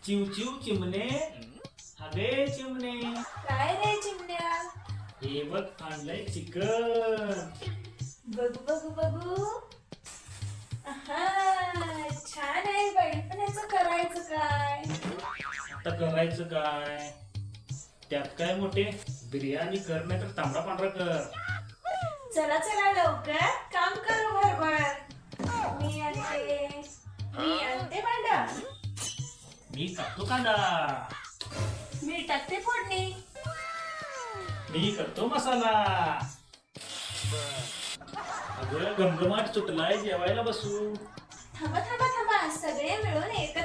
चिव चिव चिमणे अगे चिमणे काय रे चिमण्या? हे बघ आणलंय चिकन. बघू बघू बघू. आहा, छान आहे बाई, पण याचं करायचं काय? आता करायचं काय? त्यात काय मोठे, बिर्याणी कर नाही तर तांबडा पांढरा कर. चला चला लवकर काम करू भरभर. मी आणते भांडा. मी कापतो कांदा, मी टाकते फोडणी. मी करतो मसाला. अगं घमघमाट सुटलाय, जेवायला बसू. थांबा थांबा थांबा, सगळे मिळून एकत्र